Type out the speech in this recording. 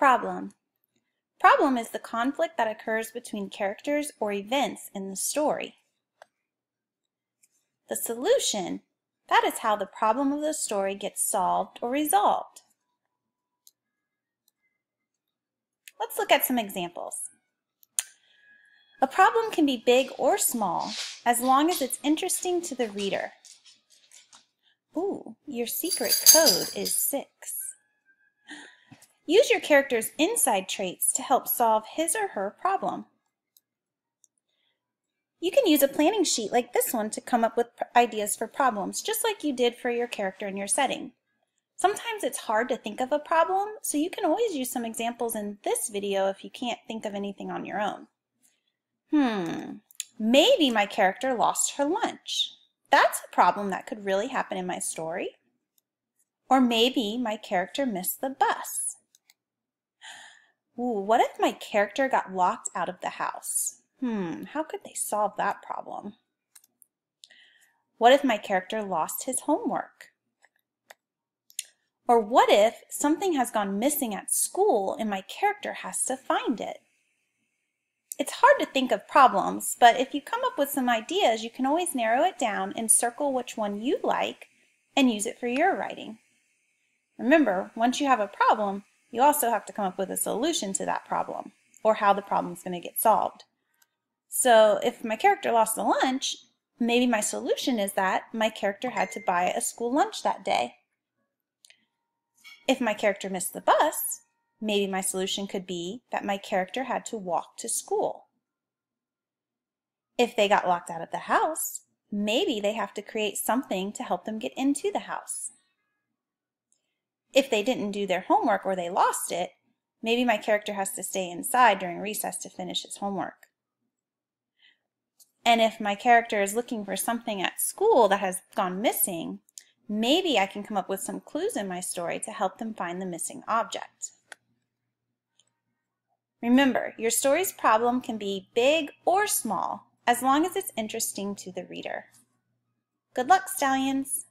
Problem. Problem is the conflict that occurs between characters or events in the story. The solution, that is how the problem of the story gets solved or resolved. Let's look at some examples. A problem can be big or small as long as it's interesting to the reader. Ooh, your secret code is 6. Use your character's inside traits to help solve his or her problem. You can use a planning sheet like this one to come up with ideas for problems, just like you did for your character in your setting. Sometimes it's hard to think of a problem, so you can always use some examples in this video if you can't think of anything on your own. Maybe my character lost her lunch. That's a problem that could really happen in my story. Or maybe my character missed the bus. Ooh, what if my character got locked out of the house? How could they solve that problem? What if my character lost his homework? Or what if something has gone missing at school and my character has to find it? It's hard to think of problems, but if you come up with some ideas, you can always narrow it down and circle which one you like and use it for your writing. Remember, once you have a problem, you also have to come up with a solution to that problem, or how the problem is going to get solved. So if my character lost the lunch, maybe my solution is that my character had to buy a school lunch that day. If my character missed the bus, maybe my solution could be that my character had to walk to school. If they got locked out of the house, maybe they have to create something to help them get into the house. If they didn't do their homework or they lost it, maybe my character has to stay inside during recess to finish his homework. And if my character is looking for something at school that has gone missing, maybe I can come up with some clues in my story to help them find the missing object. Remember, your story's problem can be big or small, as long as it's interesting to the reader. Good luck, Stallions!